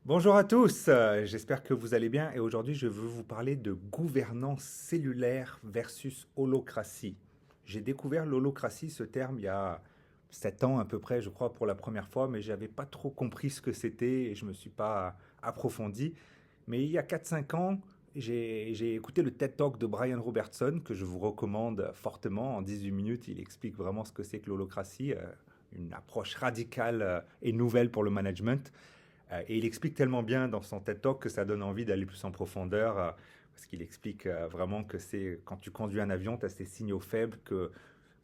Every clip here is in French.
Bonjour à tous, j'espère que vous allez bien et aujourd'hui je veux vous parler de gouvernance cellulaire versus holocratie. J'ai découvert l'holocratie, ce terme, il y a 7 ans à peu près, je crois, pour la première fois, mais j'avais pas trop compris ce que c'était et je me suis pas approfondi. Mais il y a 4 5 ans, j'ai écouté le TED Talk de Brian Robertson, que je vous recommande fortement. En 18 minutes, il explique vraiment ce que c'est que l'holocratie, une approche radicale et nouvelle pour le management. Et il explique tellement bien dans son TED Talk que ça donne envie d'aller plus en profondeur, parce qu'il explique vraiment que c'est quand tu conduis un avion, tu as ces signaux faibles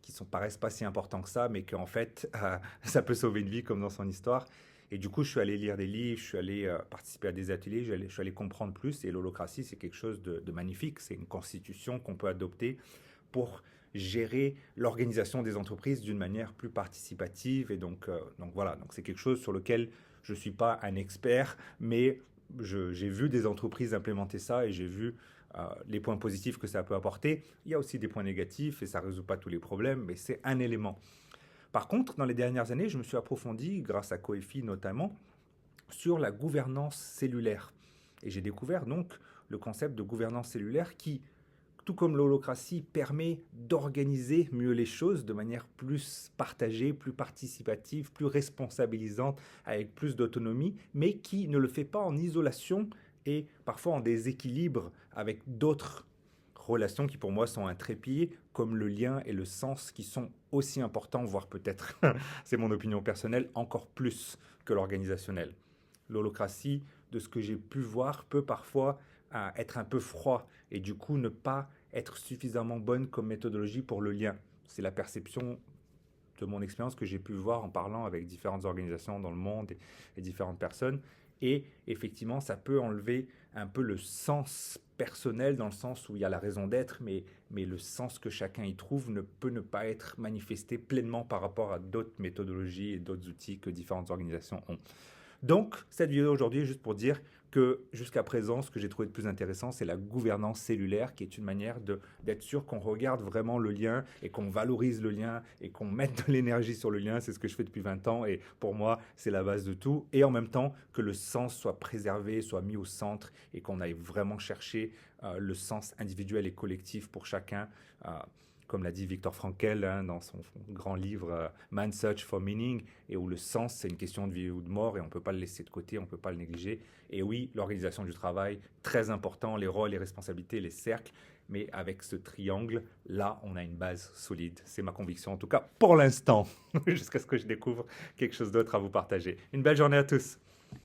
qui paraissent pas si importants que ça, mais qu'en fait, ça peut sauver une vie comme dans son histoire. Et du coup, je suis allé lire des livres, je suis allé participer à des ateliers, je suis allé comprendre plus. Et l'holocratie, c'est quelque chose de magnifique. C'est une constitution qu'on peut adopter pour gérer l'organisation des entreprises d'une manière plus participative. Et donc voilà, donc c'est quelque chose sur lequel je ne suis pas un expert, mais j'ai vu des entreprises implémenter ça et j'ai vu les points positifs que ça peut apporter. Il y a aussi des points négatifs et ça ne résout pas tous les problèmes, mais c'est un élément. Par contre, dans les dernières années, je me suis approfondi, grâce à Coefi notamment, sur la gouvernance cellulaire. Et j'ai découvert donc le concept de gouvernance cellulaire qui, tout comme l'holocratie, permet d'organiser mieux les choses de manière plus partagée, plus participative, plus responsabilisante, avec plus d'autonomie, mais qui ne le fait pas en isolation et parfois en déséquilibre avec d'autres relations qui pour moi sont un trépied, comme le lien et le sens qui sont aussi importants, voire peut-être, c'est mon opinion personnelle, encore plus que l'organisationnel. L'holocratie, de ce que j'ai pu voir, peut parfois être un peu froid et du coup ne pas être suffisamment bonne comme méthodologie pour le lien. C'est la perception de mon expérience que j'ai pu voir en parlant avec différentes organisations dans le monde et différentes personnes. Et effectivement, ça peut enlever un peu le sens personnel dans le sens où il y a la raison d'être, mais le sens que chacun y trouve ne peut ne pas être manifesté pleinement par rapport à d'autres méthodologies et d'autres outils que différentes organisations ont. Donc, cette vidéo aujourd'hui est juste pour dire que jusqu'à présent, ce que j'ai trouvé de plus intéressant, c'est la gouvernance cellulaire, qui est une manière d'être sûr qu'on regarde vraiment le lien et qu'on valorise le lien et qu'on mette de l'énergie sur le lien. C'est ce que je fais depuis 20 ans et pour moi, c'est la base de tout. Et en même temps, que le sens soit préservé, soit mis au centre et qu'on aille vraiment chercher le sens individuel et collectif pour chacun. Euh, comme l'a dit Viktor Frankl dans son grand livre Man's Search for Meaning, et où le sens, c'est une question de vie ou de mort, et on ne peut pas le laisser de côté, on ne peut pas le négliger. Et oui, l'organisation du travail, très important, les rôles, les responsabilités, les cercles, mais avec ce triangle, là, on a une base solide. C'est ma conviction, en tout cas pour l'instant, jusqu'à ce que je découvre quelque chose d'autre à vous partager. Une belle journée à tous.